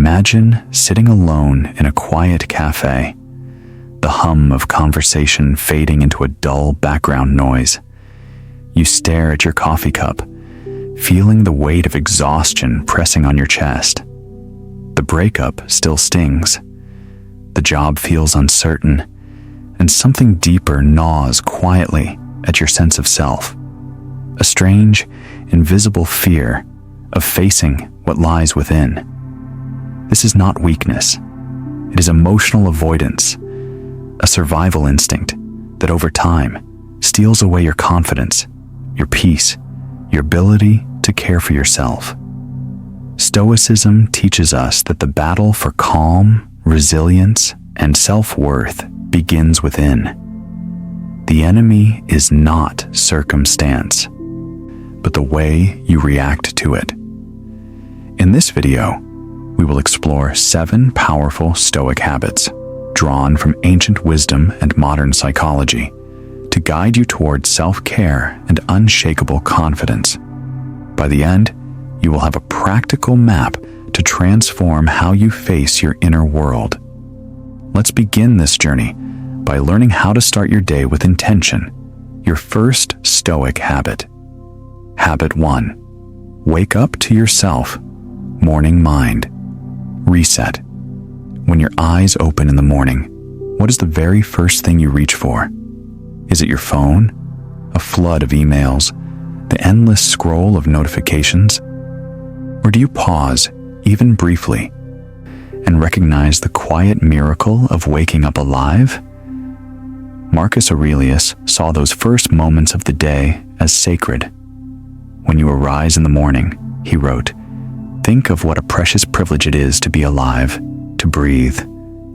Imagine sitting alone in a quiet cafe, the hum of conversation fading into a dull background noise. You stare at your coffee cup, feeling the weight of exhaustion pressing on your chest. The breakup still stings. The job feels uncertain, and something deeper gnaws quietly at your sense of self. A strange, invisible fear of facing what lies within. This is not weakness. It is emotional avoidance, a survival instinct that over time steals away your confidence, your peace, your ability to care for yourself. Stoicism teaches us that the battle for calm, resilience, and self-worth begins within. The enemy is not circumstance, but the way you react to it. In this video, we will explore 7 powerful Stoic habits drawn from ancient wisdom and modern psychology to guide you toward self-care and unshakable confidence. By the end, you will have a practical map to transform how you face your inner world. Let's begin this journey by learning how to start your day with intention. Your first Stoic habit. Habit 1. Wake up to yourself. Morning mind. Reset. When your eyes open in the morning, what is the very first thing you reach for? Is it your phone? A flood of emails? The endless scroll of notifications? Or do you pause, even briefly, and recognize the quiet miracle of waking up alive? Marcus Aurelius saw those first moments of the day as sacred. When you arise in the morning, he wrote, "Think of what a precious privilege it is to be alive, to breathe,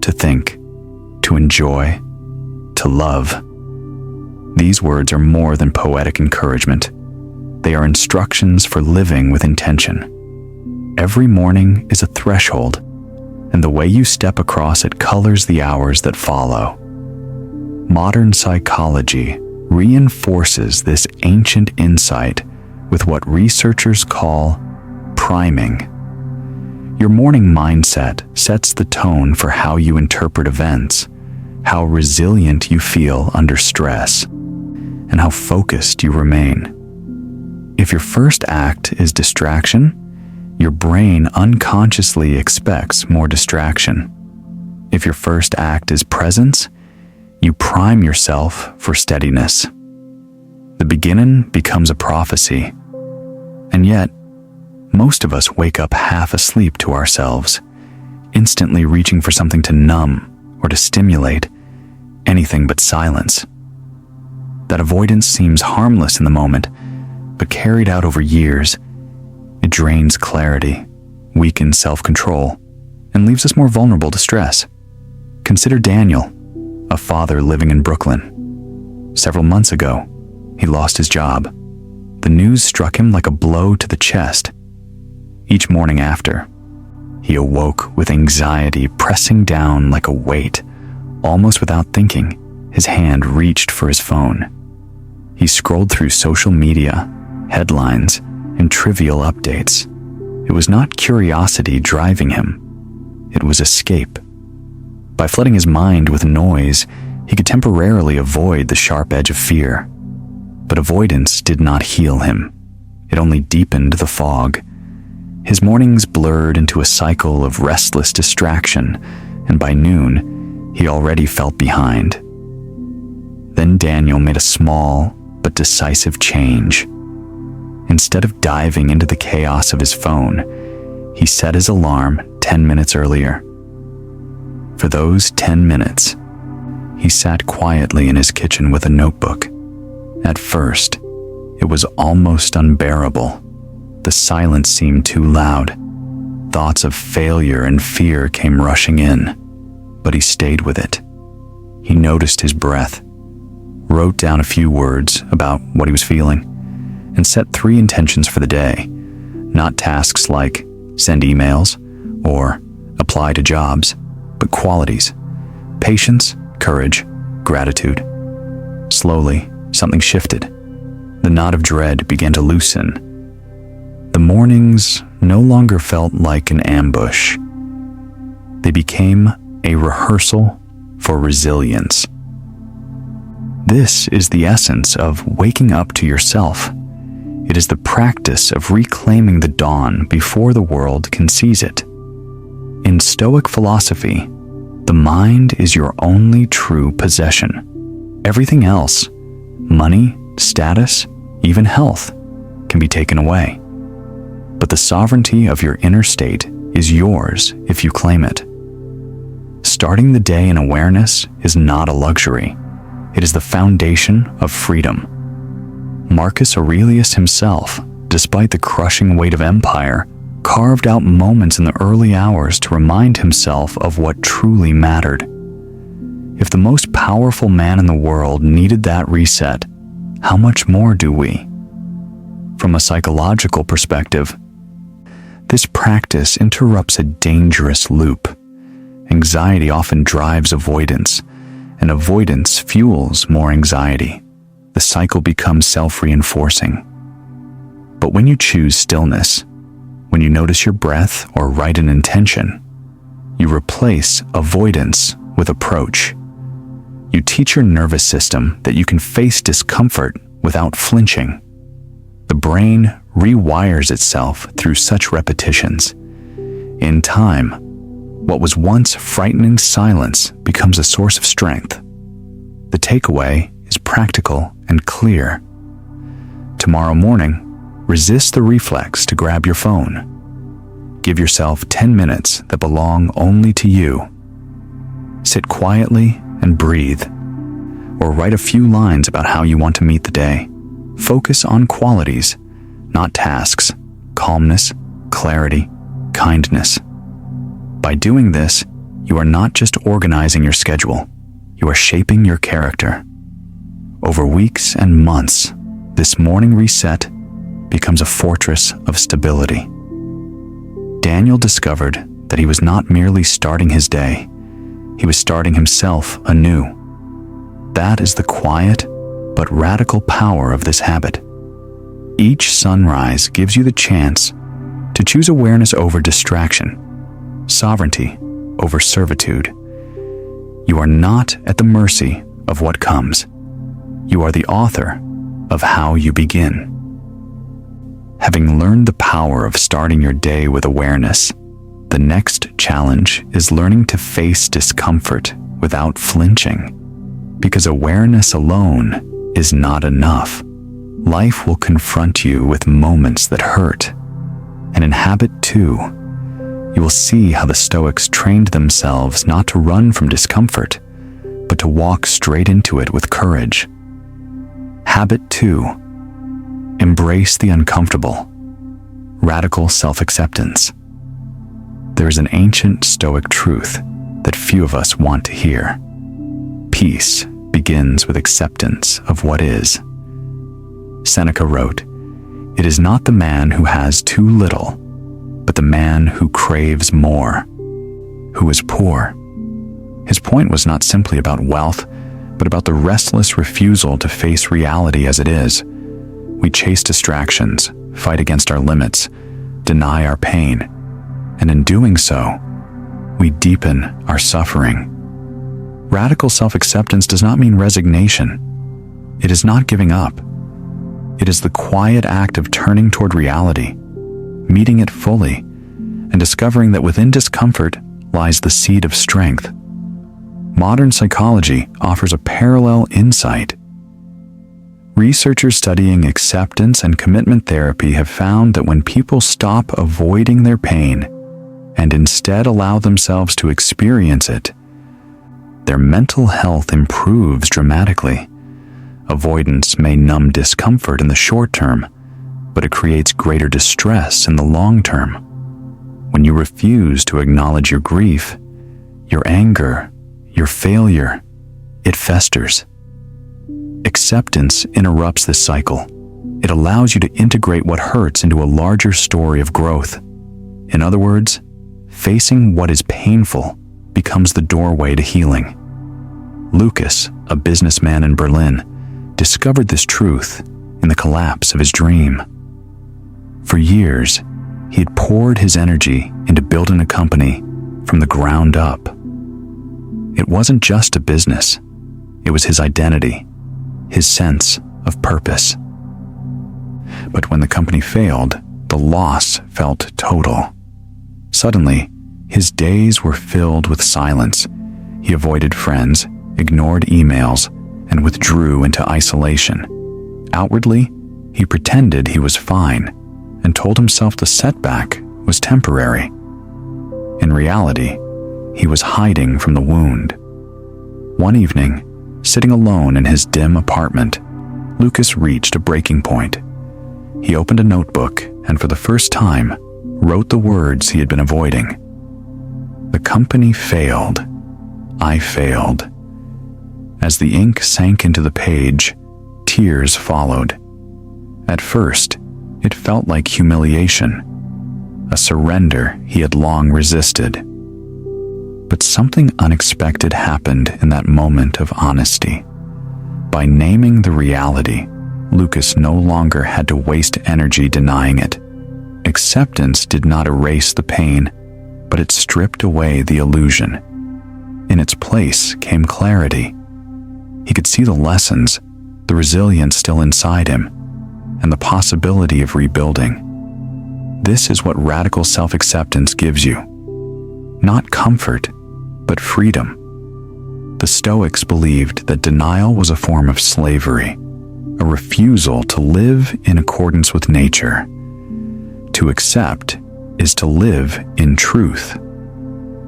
to think, to enjoy, to love." These words are more than poetic encouragement. They are instructions for living with intention. Every morning is a threshold, and the way you step across it colors the hours that follow. Modern psychology reinforces this ancient insight with what researchers call priming. Your morning mindset sets the tone for how you interpret events, how resilient you feel under stress, and how focused you remain. If your first act is distraction, your brain unconsciously expects more distraction. If your first act is presence, you prime yourself for steadiness. The beginning becomes a prophecy, and yet, most of us wake up half asleep to ourselves, instantly reaching for something to numb or to stimulate, anything but silence. That avoidance seems harmless in the moment, but carried out over years, it drains clarity, weakens self-control, and leaves us more vulnerable to stress. Consider Daniel, a father living in Brooklyn. Several months ago, he lost his job. The news struck him like a blow to the chest. Each morning after, he awoke with anxiety pressing down like a weight. Almost without thinking, his hand reached for his phone. He scrolled through social media, headlines, and trivial updates. It was not curiosity driving him. It was escape. By flooding his mind with noise, he could temporarily avoid the sharp edge of fear. But avoidance did not heal him. It only deepened the fog. His mornings blurred into a cycle of restless distraction, and by noon, he already felt behind. Then Daniel made a small but decisive change. Instead of diving into the chaos of his phone, he set his alarm 10 minutes earlier. For those 10 minutes, he sat quietly in his kitchen with a notebook. At first, it was almost unbearable. The silence seemed too loud. Thoughts of failure and fear came rushing in, but he stayed with it. He noticed his breath, wrote down a few words about what he was feeling, and set 3 intentions for the day, not tasks like send emails or apply to jobs, but qualities: patience, courage, gratitude. Slowly, something shifted. The knot of dread began to loosen. The mornings no longer felt like an ambush. They became a rehearsal for resilience. This is the essence of waking up to yourself. It is the practice of reclaiming the dawn before the world can seize it. In Stoic philosophy, the mind is your only true possession. Everything else, money, status, even health, can be taken away. But the sovereignty of your inner state is yours if you claim it. Starting the day in awareness is not a luxury. It is the foundation of freedom. Marcus Aurelius himself, despite the crushing weight of empire, carved out moments in the early hours to remind himself of what truly mattered. If the most powerful man in the world needed that reset, how much more do we? From a psychological perspective, this practice interrupts a dangerous loop. Anxiety often drives avoidance, and avoidance fuels more anxiety. The cycle becomes self-reinforcing. But when you choose stillness, when you notice your breath or write an intention, you replace avoidance with approach. You teach your nervous system that you can face discomfort without flinching. The brain rewires itself through such repetitions. In time, what was once frightening silence becomes a source of strength. The takeaway is practical and clear. Tomorrow morning, resist the reflex to grab your phone. Give yourself 10 minutes that belong only to you. Sit quietly and breathe, or write a few lines about how you want to meet the day. Focus on qualities, not tasks, calmness, clarity, kindness. By doing this, you are not just organizing your schedule, you are shaping your character. Over weeks and months, this morning reset becomes a fortress of stability. Daniel discovered that he was not merely starting his day, he was starting himself anew. That is the quiet but radical power of this habit. Each sunrise gives you the chance to choose awareness over distraction, sovereignty over servitude. You are not at the mercy of what comes. You are the author of how you begin. Having learned the power of starting your day with awareness, the next challenge is learning to face discomfort without flinching. Because awareness alone is not enough. Life will confront you with moments that hurt. And in habit 2, you will see how the Stoics trained themselves not to run from discomfort, but to walk straight into it with courage. Habit 2. Embrace the uncomfortable. Radical self-acceptance. There is an ancient Stoic truth that few of us want to hear. Peace begins with acceptance of what is. Seneca wrote, "It is not the man who has too little, but the man who craves more, who is poor." His point was not simply about wealth, but about the restless refusal to face reality as it is. We chase distractions, fight against our limits, deny our pain, and in doing so, we deepen our suffering. Radical self-acceptance does not mean resignation. It is not giving up. It is the quiet act of turning toward reality, meeting it fully, and discovering that within discomfort lies the seed of strength. Modern psychology offers a parallel insight. Researchers studying acceptance and commitment therapy have found that when people stop avoiding their pain and instead allow themselves to experience it, their mental health improves dramatically. Avoidance may numb discomfort in the short term, but it creates greater distress in the long term. When you refuse to acknowledge your grief, your anger, your failure, it festers. Acceptance interrupts this cycle. It allows you to integrate what hurts into a larger story of growth. In other words, facing what is painful becomes the doorway to healing. Lucas, a businessman in Berlin, discovered this truth in the collapse of his dream. For years, he had poured his energy into building a company from the ground up. It wasn't just a business. It was his identity, his sense of purpose. But when the company failed, the loss felt total. Suddenly, his days were filled with silence. He avoided friends, ignored emails, and withdrew into isolation. Outwardly, he pretended he was fine and told himself the setback was temporary. In reality, he was hiding from the wound. One evening, sitting alone in his dim apartment, Lucas reached a breaking point. He opened a notebook and for the first time, wrote the words he had been avoiding. The company failed. I failed. As the ink sank into the page, tears followed. At first, it felt like humiliation, a surrender he had long resisted. But something unexpected happened in that moment of honesty. By naming the reality, Lucas no longer had to waste energy denying it. Acceptance did not erase the pain, but it stripped away the illusion. In its place came clarity. He could see the lessons, the resilience still inside him, and the possibility of rebuilding. This is what radical self-acceptance gives you. Not comfort, but freedom. The Stoics believed that denial was a form of slavery, a refusal to live in accordance with nature. To accept is to live in truth.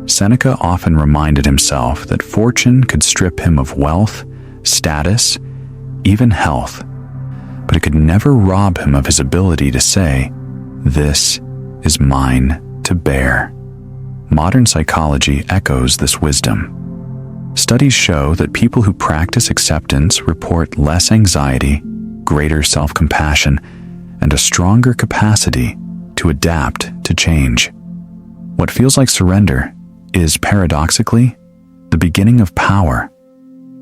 Seneca often reminded himself that fortune could strip him of wealth, status, even health, but it could never rob him of his ability to say, "This is mine to bear." Modern psychology echoes this wisdom. Studies show that people who practice acceptance report less anxiety, greater self-compassion, and a stronger capacity to adapt to change. What feels like surrender is, paradoxically, the beginning of power.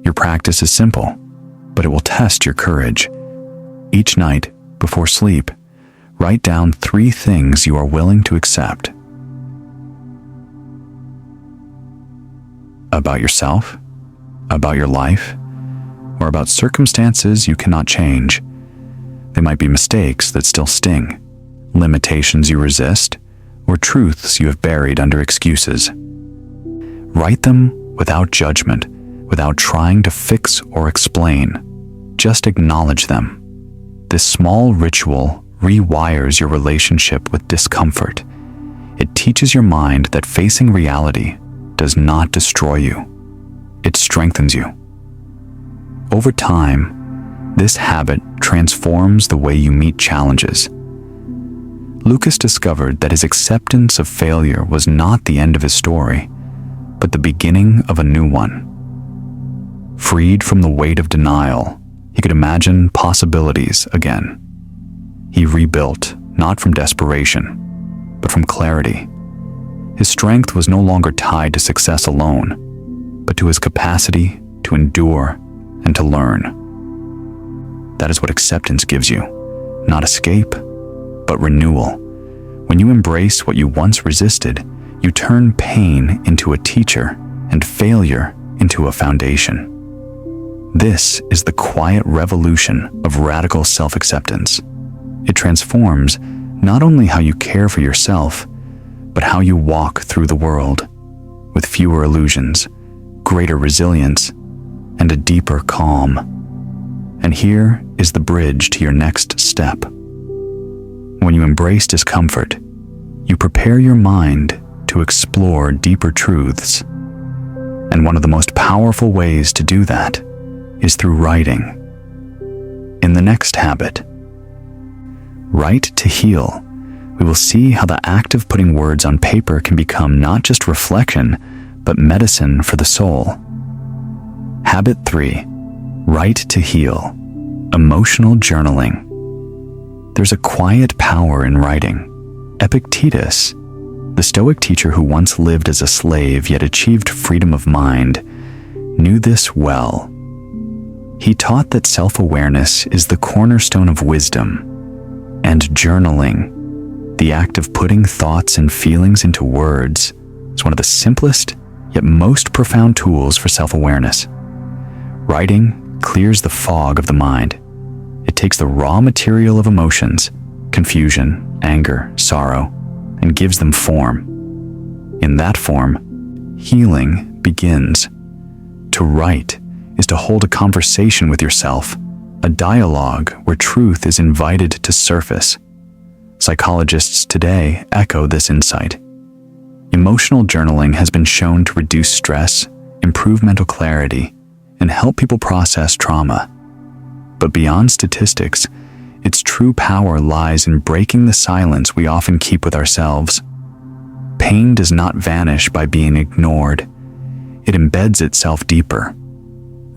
Your practice is simple, but it will test your courage. Each night, before sleep, write down 3 things you are willing to accept. About yourself, about your life, or about circumstances you cannot change. They might be mistakes that still sting, limitations you resist, or truths you have buried under excuses. Write them without judgment, without trying to fix or explain. Just acknowledge them. This small ritual rewires your relationship with discomfort. It teaches your mind that facing reality does not destroy you. It strengthens you. Over time, this habit transforms the way you meet challenges. Lucas discovered that his acceptance of failure was not the end of his story, but the beginning of a new one. Freed from the weight of denial, he could imagine possibilities again. He rebuilt, not from desperation, but from clarity. His strength was no longer tied to success alone, but to his capacity to endure and to learn. That is what acceptance gives you, not escape, but renewal. When you embrace what you once resisted, you turn pain into a teacher and failure into a foundation. This is the quiet revolution of radical self-acceptance. It transforms not only how you care for yourself, but how you walk through the world, with fewer illusions, greater resilience, and a deeper calm. And here is the bridge to your next step. When you embrace discomfort, you prepare your mind to explore deeper truths. And one of the most powerful ways to do that is through writing. In the next habit, Write to Heal, we will see how the act of putting words on paper can become not just reflection, but medicine for the soul. Habit 3. Write to Heal. Emotional journaling. There's a quiet power in writing. Epictetus, the Stoic teacher who once lived as a slave yet achieved freedom of mind, knew this well. He taught that self-awareness is the cornerstone of wisdom, and journaling, the act of putting thoughts and feelings into words, is one of the simplest yet most profound tools for self-awareness. Writing clears the fog of the mind. It takes the raw material of emotions, confusion, anger, sorrow, and gives them form. In that form, healing begins. To write is to hold a conversation with yourself, a dialogue where truth is invited to surface. Psychologists today echo this insight. Emotional journaling has been shown to reduce stress, improve mental clarity, and help people process trauma. But beyond statistics, its true power lies in breaking the silence we often keep with ourselves. Pain does not vanish by being ignored. It embeds itself deeper.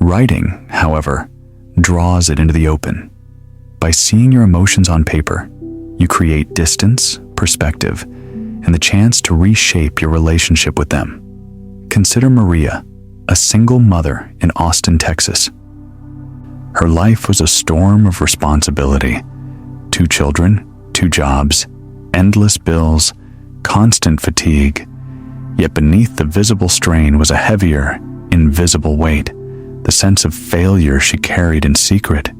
Writing, however, draws it into the open. By seeing your emotions on paper, you create distance, perspective, and the chance to reshape your relationship with them. Consider Maria, a single mother in Austin, Texas. Her life was a storm of responsibility. 2 children, 2 jobs, endless bills, constant fatigue. Yet beneath the visible strain was a heavier, invisible weight, the sense of failure she carried in secret.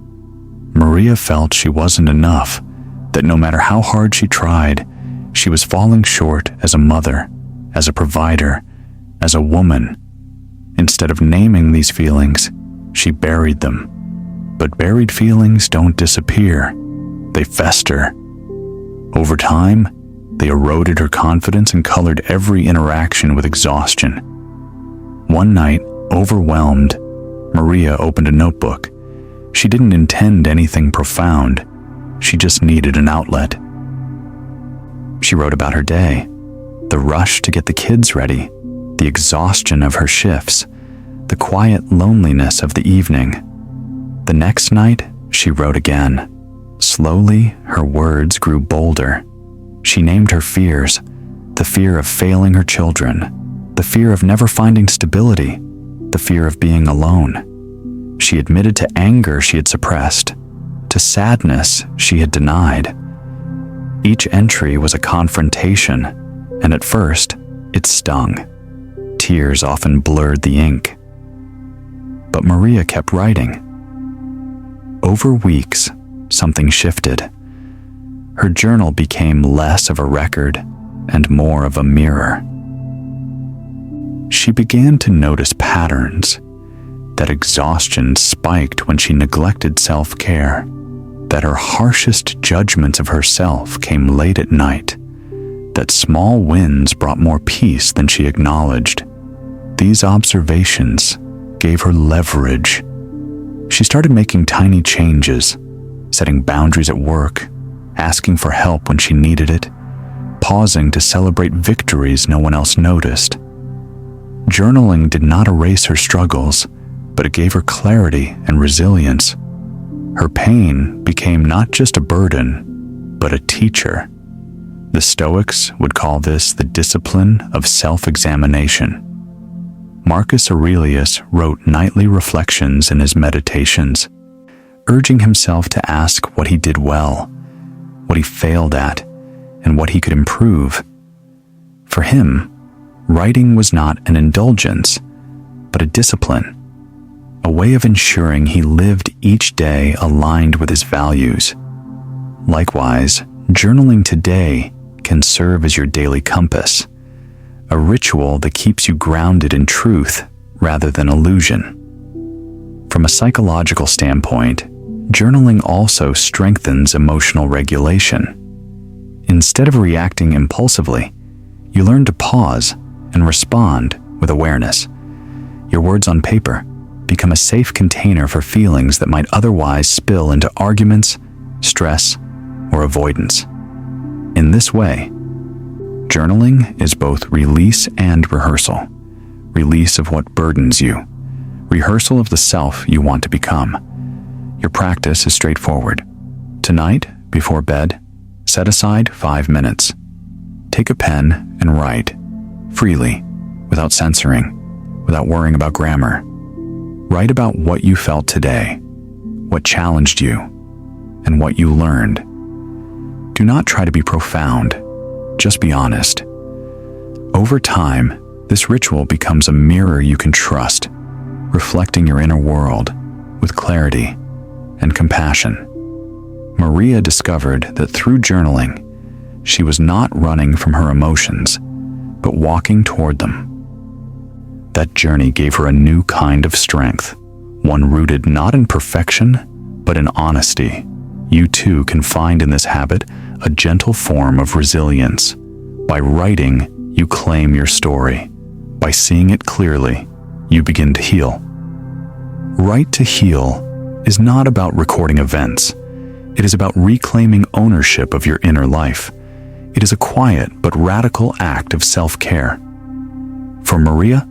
Maria felt she wasn't enough, that no matter how hard she tried, she was falling short as a mother, as a provider, as a woman. Instead of naming these feelings, she buried them. But buried feelings don't disappear. They fester. Over time, they eroded her confidence and colored every interaction with exhaustion. One night, overwhelmed, Maria opened a notebook. She didn't intend anything profound. She just needed an outlet. She wrote about her day, the rush to get the kids ready, the exhaustion of her shifts, the quiet loneliness of the evening. The next night, she wrote again. Slowly, her words grew bolder. She named her fears, the fear of failing her children, the fear of never finding stability, the fear of being alone. She admitted to anger she had suppressed, to sadness she had denied. Each entry was a confrontation, and at first, it stung. Tears often blurred the ink. But Maria kept writing. Over weeks, something shifted. Her journal became less of a record and more of a mirror. She began to notice patterns. That exhaustion spiked when she neglected self-care, that her harshest judgments of herself came late at night, that small wins brought more peace than she acknowledged. These observations gave her leverage. She started making tiny changes, setting boundaries at work, asking for help when she needed it, pausing to celebrate victories no one else noticed. Journaling did not erase her struggles, but it gave her clarity and resilience. Her pain became not just a burden, but a teacher. The Stoics would call this the discipline of self-examination. Marcus Aurelius wrote nightly reflections in his meditations, urging himself to ask what he did well, what he failed at, and what he could improve. For him, writing was not an indulgence, but a discipline, a way of ensuring he lived each day aligned with his values. Likewise, journaling today can serve as your daily compass, a ritual that keeps you grounded in truth rather than illusion. From a psychological standpoint, journaling also strengthens emotional regulation. Instead of reacting impulsively, you learn to pause and respond with awareness. Your words on paper become a safe container for feelings that might otherwise spill into arguments, stress, or avoidance. In this way, journaling is both release and rehearsal. Release of what burdens you, rehearsal of the self you want to become. Your practice is straightforward. Tonight, before bed, set aside 5 minutes. Take a pen and write, freely, without censoring, without worrying about grammar. Write about what you felt today, what challenged you, and what you learned. Do not try to be profound, just be honest. Over time, this ritual becomes a mirror you can trust, reflecting your inner world with clarity and compassion. Maria discovered that through journaling, she was not running from her emotions, but walking toward them. That journey gave her a new kind of strength, one rooted not in perfection, but in honesty. You too can find in this habit a gentle form of resilience. By writing, you claim your story. By seeing it clearly, you begin to heal. Write to heal is not about recording events. It is about reclaiming ownership of your inner life. It is a quiet but radical act of self-care. For Maria,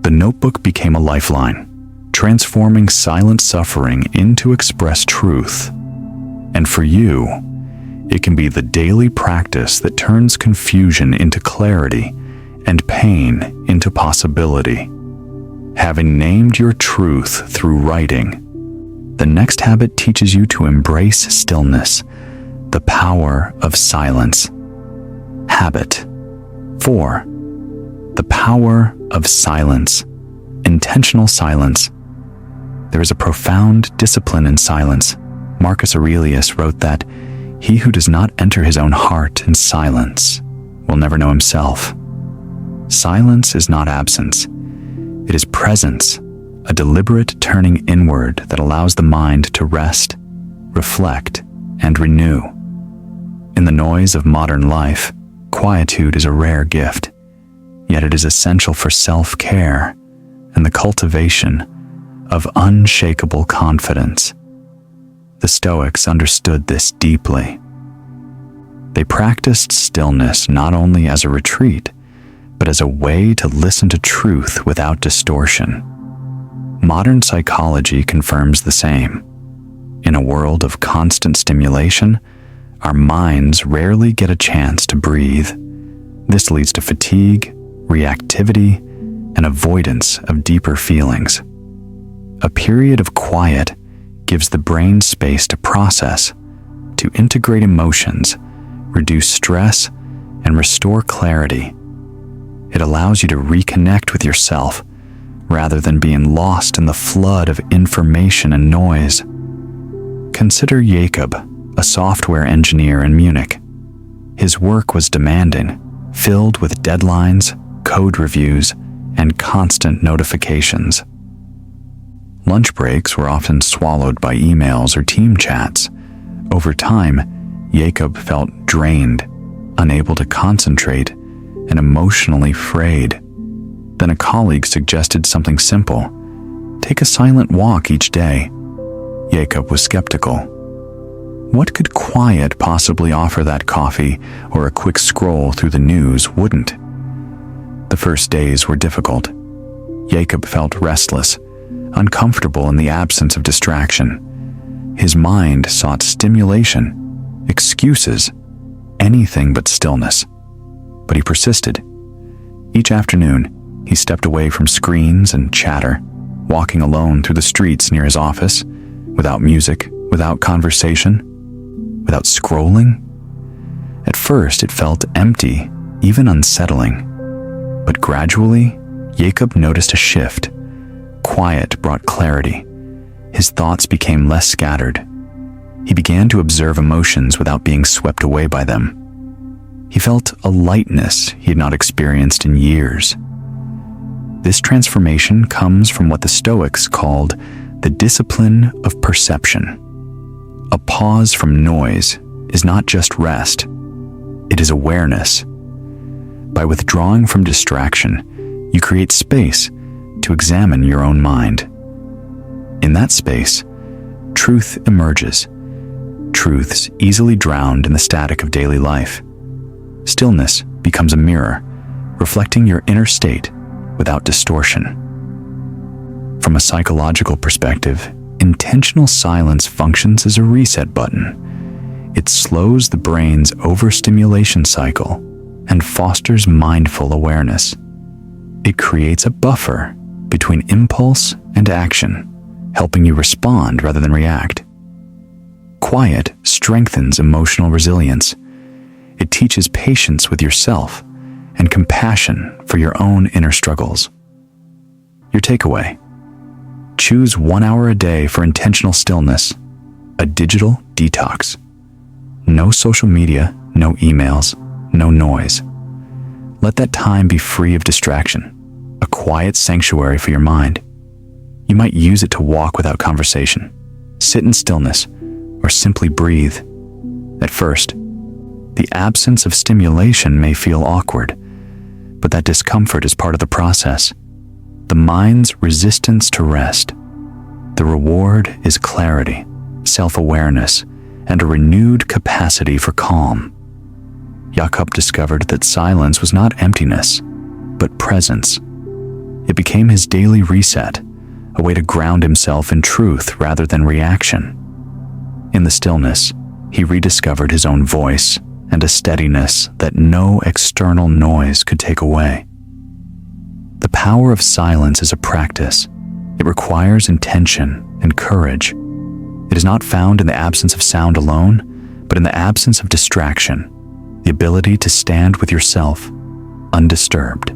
the notebook became a lifeline, transforming silent suffering into expressed truth. And for you, it can be the daily practice that turns confusion into clarity and pain into possibility. Having named your truth through writing, the next habit teaches you to embrace stillness, the power of silence. Habit 4. The power of silence. Intentional silence. There is a profound discipline in silence. Marcus Aurelius wrote that he who does not enter his own heart in silence will never know himself. Silence is not absence. It is presence, a deliberate turning inward that allows the mind to rest, reflect, and renew. In the noise of modern life, quietude is a rare gift, yet it is essential for self-care and the cultivation of unshakable confidence. The Stoics understood this deeply. They practiced stillness not only as a retreat, but as a way to listen to truth without distortion. Modern psychology confirms the same. In a world of constant stimulation, our minds rarely get a chance to breathe. This leads to fatigue, reactivity, and avoidance of deeper feelings. A period of quiet gives the brain space to process, to integrate emotions, reduce stress, and restore clarity. It allows you to reconnect with yourself rather than being lost in the flood of information and noise. Consider Jacob, a software engineer in Munich. His work was demanding, filled with deadlines, code reviews, and constant notifications. Lunch breaks were often swallowed by emails or team chats. Over time, Jacob felt drained, unable to concentrate, and emotionally frayed. Then a colleague suggested something simple: take a silent walk each day. Jacob was skeptical. What could quiet possibly offer that coffee or a quick scroll through the news wouldn't? The first days were difficult. Jacob felt restless, uncomfortable in the absence of distraction. His mind sought stimulation, excuses, anything but stillness. But he persisted. Each afternoon, he stepped away from screens and chatter, walking alone through the streets near his office, without music, without conversation, without scrolling. At first, it felt empty, even unsettling. But gradually, Jacob noticed a shift. Quiet brought clarity. His thoughts became less scattered. He began to observe emotions without being swept away by them. He felt a lightness he had not experienced in years. This transformation comes from what the Stoics called the discipline of perception. A pause from noise is not just rest, it is awareness. By withdrawing from distraction, you create space to examine your own mind. In that space, truth emerges, truths easily drowned in the static of daily life. Stillness becomes a mirror, reflecting your inner state without distortion. From a psychological perspective, intentional silence functions as a reset button. It slows the brain's overstimulation cycle and fosters mindful awareness. It creates a buffer between impulse and action, helping you respond rather than react. Quiet strengthens emotional resilience. It teaches patience with yourself and compassion for your own inner struggles. Your takeaway: choose 1 hour a day for intentional stillness, a digital detox. No social media, no emails, no noise. Let that time be free of distraction, a quiet sanctuary for your mind. You might use it to walk without conversation, sit in stillness, or simply breathe. At first, the absence of stimulation may feel awkward, but that discomfort is part of the process. The mind's resistance to rest. The reward is clarity, self-awareness, and a renewed capacity for calm. Jakob discovered that silence was not emptiness, but presence. It became his daily reset, a way to ground himself in truth rather than reaction. In the stillness, he rediscovered his own voice and a steadiness that no external noise could take away. The power of silence is a practice. It requires intention and courage. It is not found in the absence of sound alone, but in the absence of distraction, the ability to stand with yourself, undisturbed.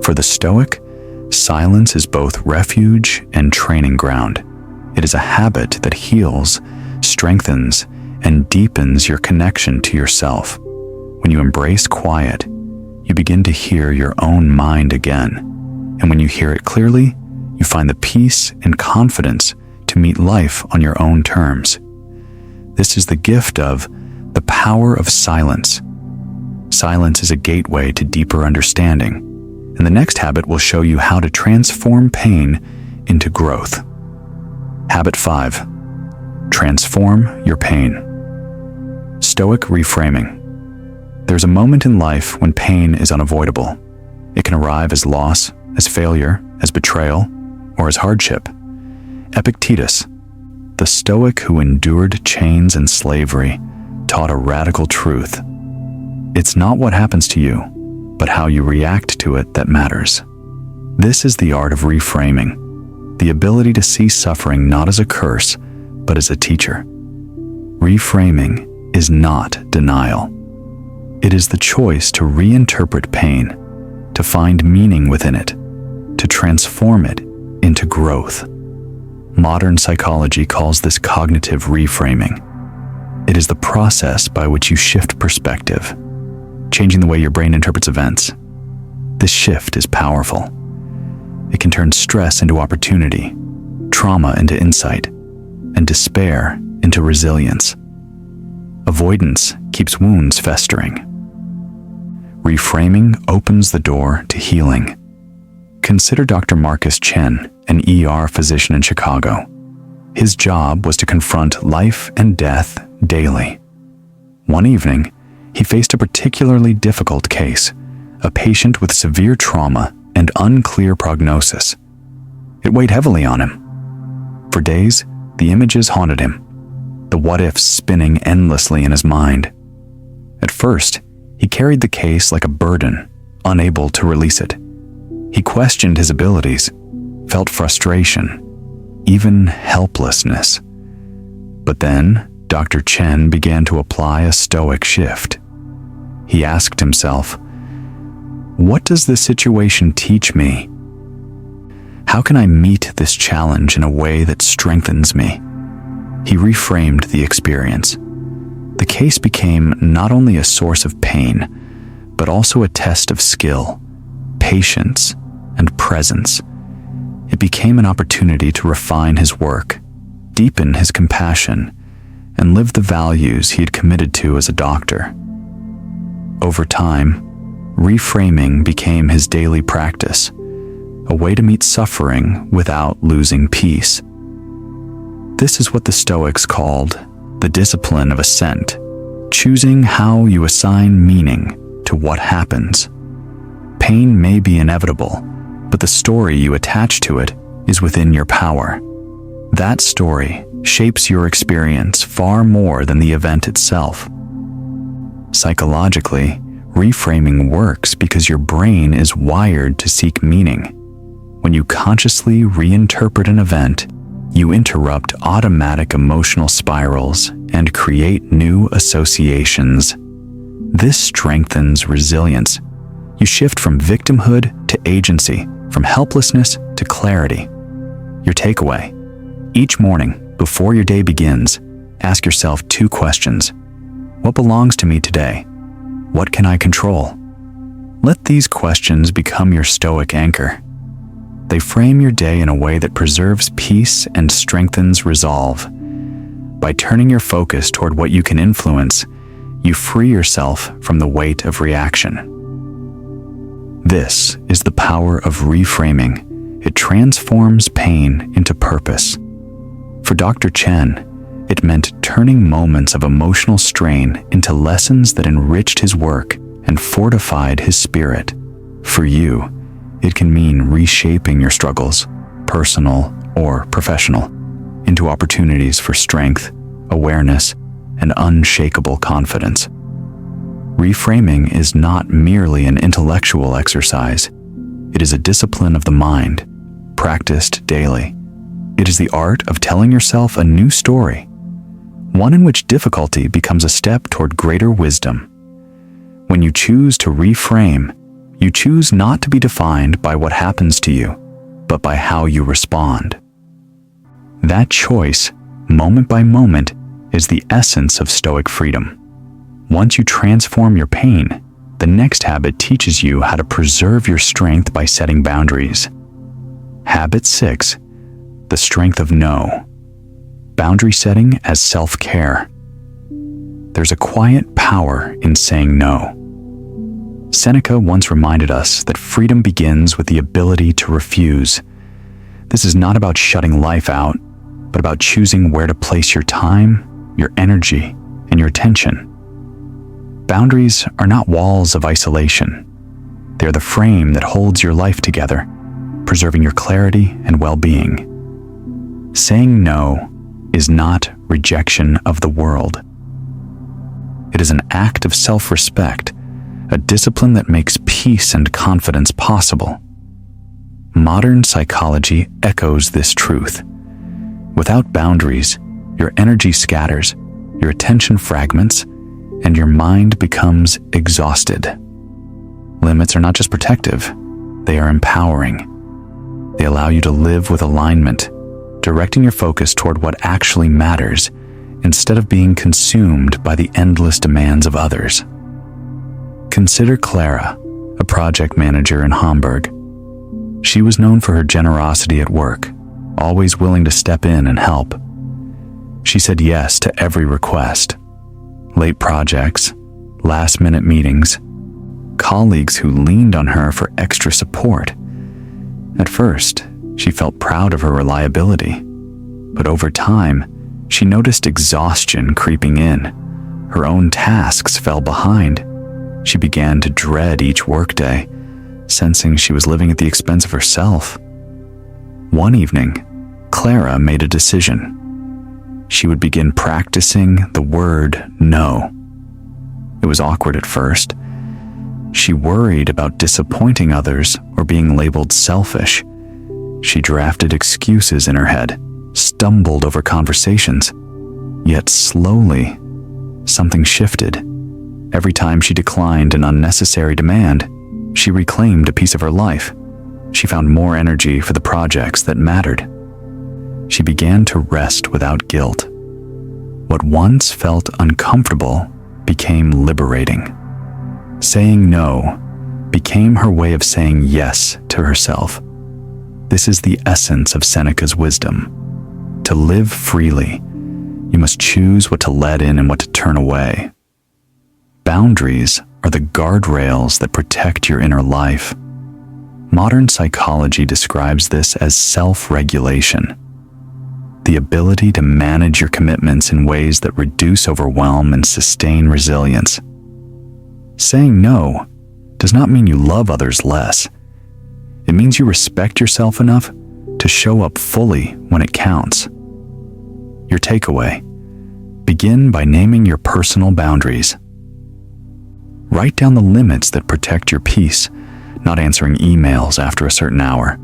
For the Stoic, silence is both refuge and training ground. It is a habit that heals, strengthens, and deepens your connection to yourself. When you embrace quiet, you begin to hear your own mind again. And when you hear it clearly, you find the peace and confidence to meet life on your own terms. This is the gift of the power of silence. Silence is a gateway to deeper understanding, and the next habit will show you how to transform pain into growth. Habit 5. Transform your pain. Stoic reframing. There's a moment in life when pain is unavoidable. It can arrive as loss, as failure, as betrayal, or as hardship. Epictetus, the Stoic who endured chains and slavery, taught a radical truth. It's not what happens to you, but how you react to it that matters. This is the art of reframing, the ability to see suffering not as a curse, but as a teacher. Reframing is not denial. It is the choice to reinterpret pain, to find meaning within it, to transform it into growth. Modern psychology calls this cognitive reframing. It is the process by which you shift perspective, changing the way your brain interprets events. This shift is powerful. It can turn stress into opportunity, trauma into insight, and despair into resilience. Avoidance keeps wounds festering. Reframing opens the door to healing. Consider Dr. Marcus Chen, an ER physician in Chicago. His job was to confront life and death daily. One evening, he faced a particularly difficult case, a patient with severe trauma and unclear prognosis. It weighed heavily on him. For days, the images haunted him, the what-ifs spinning endlessly in his mind. At first, he carried the case like a burden, unable to release it. He questioned his abilities, felt frustration, even helplessness. But then, Dr. Chen began to apply a Stoic shift. He asked himself, "What does this situation teach me? How can I meet this challenge in a way that strengthens me?" He reframed the experience. The case became not only a source of pain, but also a test of skill, patience, and presence. It became an opportunity to refine his work, deepen his compassion, and live the values he had committed to as a doctor. Over time, reframing became his daily practice, a way to meet suffering without losing peace. This is what the Stoics called the discipline of ascent, choosing how you assign meaning to what happens. Pain may be inevitable, but the story you attach to it is within your power. That story shapes your experience far more than the event itself. Psychologically, reframing works because your brain is wired to seek meaning. When you consciously reinterpret an event, you interrupt automatic emotional spirals and create new associations. This strengthens resilience. You shift from victimhood to agency, from helplessness to clarity. Your takeaway: each morning, before your day begins, ask yourself 2 questions. What belongs to me today? What can I control? Let these questions become your Stoic anchor. They frame your day in a way that preserves peace and strengthens resolve. By turning your focus toward what you can influence, you free yourself from the weight of reaction. This is the power of reframing. It transforms pain into purpose. For Dr. Chen, it meant turning moments of emotional strain into lessons that enriched his work and fortified his spirit. For you, it can mean reshaping your struggles, personal or professional, into opportunities for strength, awareness, and unshakable confidence. Reframing is not merely an intellectual exercise. It is a discipline of the mind, practiced daily. It is the art of telling yourself a new story, one in which difficulty becomes a step toward greater wisdom. When you choose to reframe, you choose not to be defined by what happens to you, but by how you respond. That choice, moment by moment, is the essence of Stoic freedom. Once you transform your pain, the next habit teaches you how to preserve your strength by setting boundaries. Habit 6, the strength of no. Boundary setting as self-care. There's a quiet power in saying no. Seneca once reminded us that freedom begins with the ability to refuse. This is not about shutting life out, but about choosing where to place your time, your energy, and your attention. Boundaries are not walls of isolation. They're the frame that holds your life together, preserving your clarity and well-being. Saying no is not rejection of the world. It is an act of self-respect, a discipline that makes peace and confidence possible. Modern psychology echoes this truth. Without boundaries, your energy scatters, your attention fragments, and your mind becomes exhausted. Limits are not just protective, they are empowering. They allow you to live with alignment, directing your focus toward what actually matters, instead of being consumed by the endless demands of others. Consider Clara, a project manager in Hamburg. She was known for her generosity at work, always willing to step in and help. She said yes to every request. Late projects, last-minute meetings, colleagues who leaned on her for extra support. At first, she felt proud of her reliability, but over time, she noticed exhaustion creeping in. Her own tasks fell behind. She began to dread each workday, sensing she was living at the expense of herself. One evening, Clara made a decision. She would begin practicing the word no. It was awkward at first. She worried about disappointing others or being labeled selfish. She drafted excuses in her head, stumbled over conversations. Yet slowly, something shifted. Every time she declined an unnecessary demand, she reclaimed a piece of her life. She found more energy for the projects that mattered. She began to rest without guilt. What once felt uncomfortable became liberating. Saying no became her way of saying yes to herself. This is the essence of Seneca's wisdom. To live freely, you must choose what to let in and what to turn away. Boundaries are the guardrails that protect your inner life. Modern psychology describes this as self-regulation, the ability to manage your commitments in ways that reduce overwhelm and sustain resilience. Saying no does not mean you love others less. It means you respect yourself enough to show up fully when it counts. Your takeaway: begin by naming your personal boundaries. Write down the limits that protect your peace, not answering emails after a certain hour,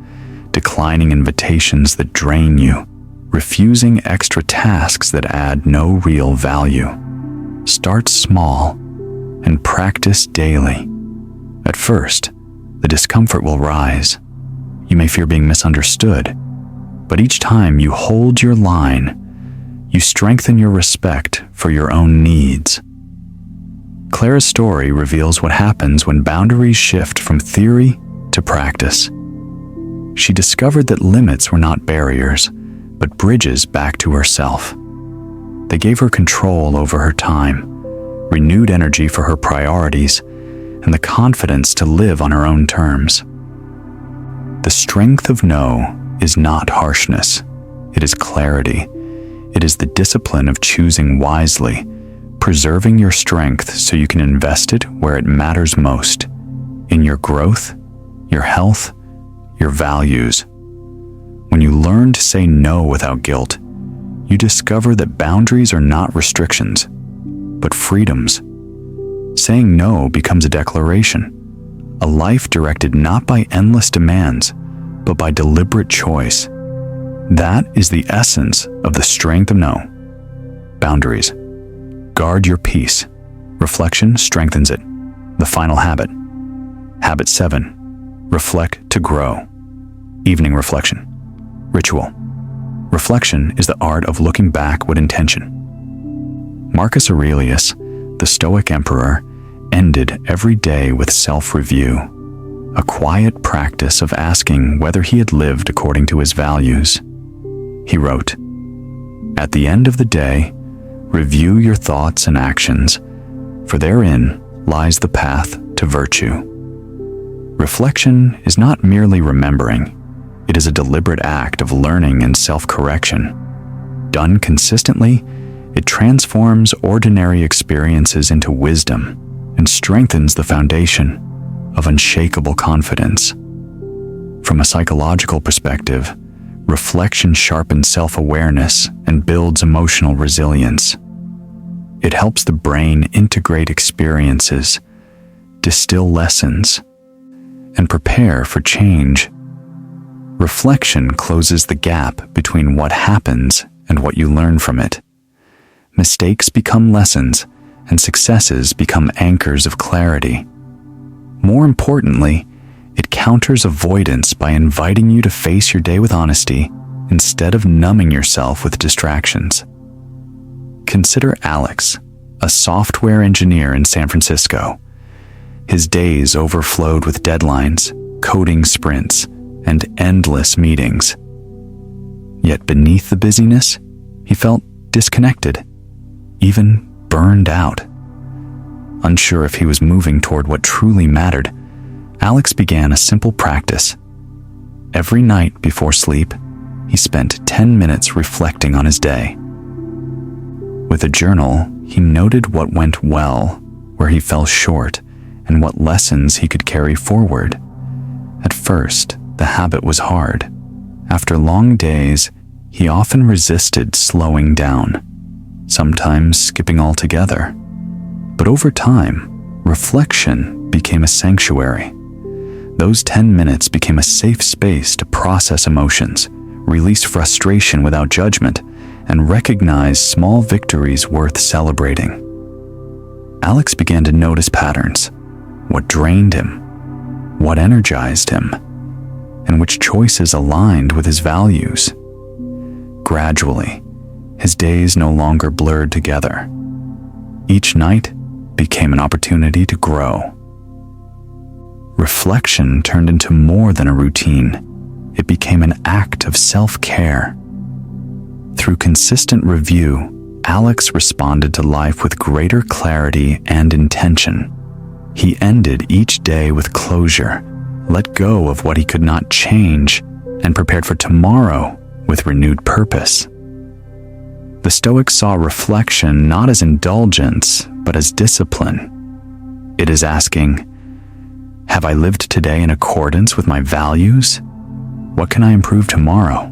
declining invitations that drain you, refusing extra tasks that add no real value. Start small and practice daily. At first, the discomfort will rise. You may fear being misunderstood, but each time you hold your line, you strengthen your respect for your own needs. Clara's story reveals what happens when boundaries shift from theory to practice. She discovered that limits were not barriers, but bridges back to herself. They gave her control over her time, renewed energy for her priorities, and the confidence to live on her own terms. The strength of no is not harshness. It is clarity. It is the discipline of choosing wisely, preserving your strength so you can invest it where it matters most, in your growth, your health, your values. When you learn to say no without guilt, you discover that boundaries are not restrictions, but freedoms. Saying no becomes a declaration, a life directed not by endless demands, but by deliberate choice. That is the essence of the strength of no. Boundaries. Guard your peace. Reflection strengthens it. The final habit. Habit 7. Reflect to grow. Evening reflection. Ritual. Reflection is the art of looking back with intention. Marcus Aurelius, the Stoic emperor, ended every day with self-review, a quiet practice of asking whether he had lived according to his values. He wrote, "At the end of the day, review your thoughts and actions, for therein lies the path to virtue." Reflection is not merely remembering. It is a deliberate act of learning and self-correction. Done consistently, it transforms ordinary experiences into wisdom and strengthens the foundation of unshakable confidence. From a psychological perspective, reflection sharpens self-awareness and builds emotional resilience. It helps the brain integrate experiences, distill lessons, and prepare for change. Reflection closes the gap between what happens and what you learn from it. Mistakes become lessons, and successes become anchors of clarity. More importantly, it counters avoidance by inviting you to face your day with honesty instead of numbing yourself with distractions. Consider Alex, a software engineer in San Francisco. His days overflowed with deadlines, coding sprints, and endless meetings. Yet beneath the busyness, he felt disconnected, even burned out. Unsure if he was moving toward what truly mattered, Alex began a simple practice. Every night before sleep, he spent 10 minutes reflecting on his day. With a journal, he noted what went well, where he fell short, and what lessons he could carry forward. At first, the habit was hard. After long days, he often resisted slowing down, sometimes skipping altogether. But over time, reflection became a sanctuary. Those 10 minutes became a safe space to process emotions, release frustration without judgment, and recognize small victories worth celebrating. Alex began to notice patterns, what drained him, what energized him, and which choices aligned with his values. Gradually, his days no longer blurred together. Each night became an opportunity to grow. Reflection turned into more than a routine. It became an act of self-care. Through consistent review, Alex responded to life with greater clarity and intention. He ended each day with closure, let go of what he could not change, and prepared for tomorrow with renewed purpose. The Stoics saw reflection not as indulgence, but as discipline. It is asking, have I lived today in accordance with my values? What can I improve tomorrow?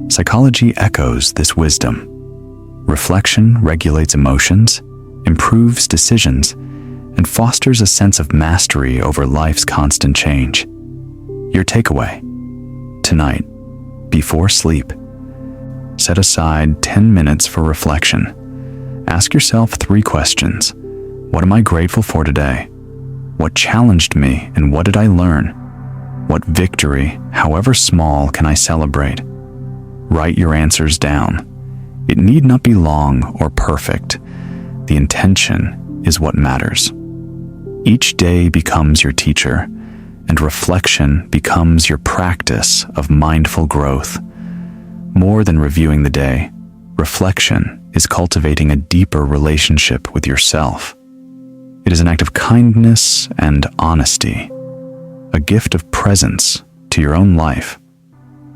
Psychology echoes this wisdom. Reflection regulates emotions, improves decisions, and fosters a sense of mastery over life's constant change. Your takeaway: tonight, before sleep, set aside 10 minutes for reflection. Ask yourself 3 questions. What am I grateful for today? What challenged me and what did I learn? What victory, however small, can I celebrate? Write your answers down. It need not be long or perfect. The intention is what matters. Each day becomes your teacher, and reflection becomes your practice of mindful growth. More than reviewing the day, reflection is cultivating a deeper relationship with yourself. It is an act of kindness and honesty, a gift of presence to your own life.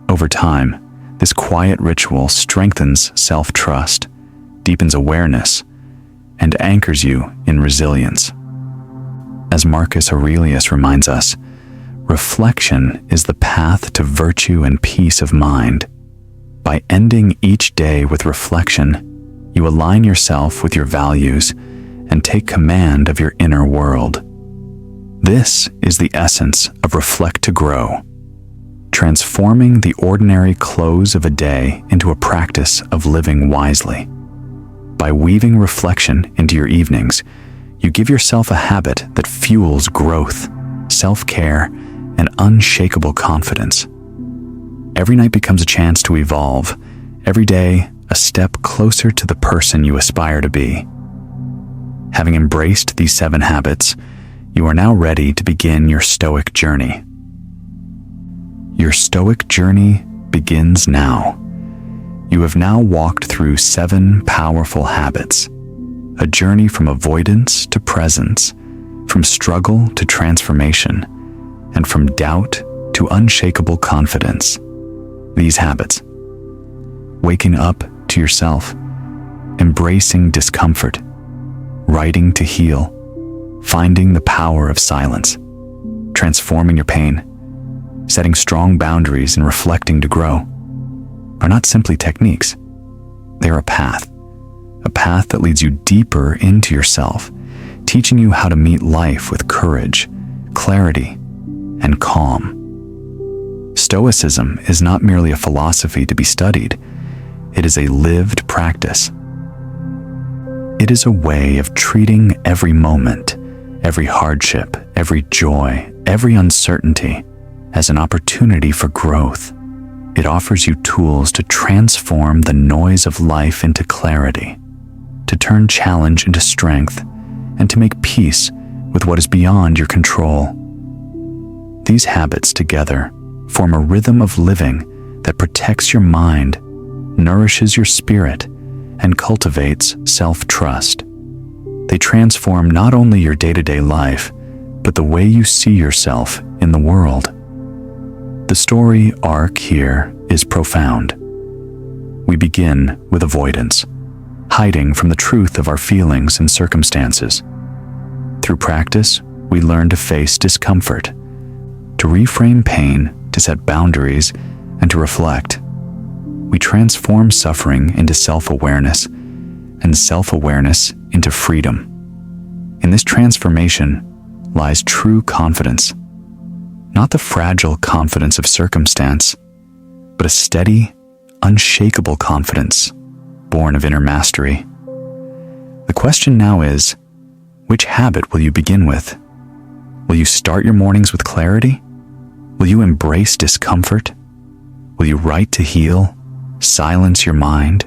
Over time, this quiet ritual strengthens self-trust, deepens awareness, and anchors you in resilience. As Marcus Aurelius reminds us, reflection is the path to virtue and peace of mind. By ending each day with reflection, you align yourself with your values and take command of your inner world. This is the essence of Reflect to Grow, transforming the ordinary close of a day into a practice of living wisely. By weaving reflection into your evenings, you give yourself a habit that fuels growth, self-care, and unshakable confidence. Every night becomes a chance to evolve, every day a step closer to the person you aspire to be. Having embraced these 7 habits, you are now ready to begin your Stoic journey. Your Stoic journey begins now. You have now walked through 7 powerful habits, a journey from avoidance to presence, from struggle to transformation, and from doubt to unshakable confidence. These habits: waking up to yourself, embracing discomfort, writing to heal, finding the power of silence, transforming your pain, setting strong boundaries, and reflecting to grow, are not simply techniques. They are a path that leads you deeper into yourself, teaching you how to meet life with courage, clarity, and calm. Stoicism is not merely a philosophy to be studied. It is a lived practice. It is a way of treating every moment, every hardship, every joy, every uncertainty as an opportunity for growth. It offers you tools to transform the noise of life into clarity, to turn challenge into strength, and to make peace with what is beyond your control. These habits together form a rhythm of living that protects your mind, nourishes your spirit, and cultivates self-trust. They transform not only your day-to-day life, but the way you see yourself in the world. The story arc here is profound. We begin with avoidance, hiding from the truth of our feelings and circumstances. Through practice, we learn to face discomfort, to reframe pain, to set boundaries, and to reflect. We transform suffering into self-awareness, and self-awareness into freedom. In this transformation lies true confidence, not the fragile confidence of circumstance, but a steady, unshakable confidence born of inner mastery. The question now is, which habit will you begin with? Will you start your mornings with clarity? Will you embrace discomfort? Will you write to heal, silence your mind,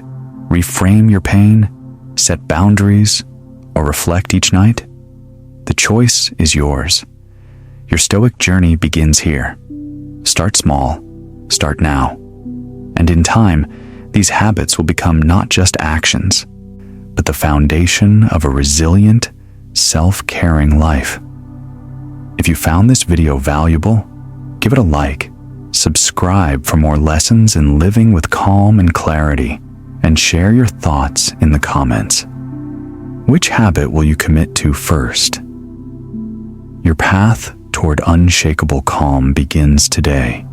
reframe your pain, set boundaries, or reflect each night? The choice is yours. Your Stoic journey begins here. Start small, start now. And in time, these habits will become not just actions, but the foundation of a resilient, self-caring life. If you found this video valuable, give it a like, subscribe for more lessons in living with calm and clarity, and share your thoughts in the comments. Which habit will you commit to first? Your path toward unshakable calm begins today.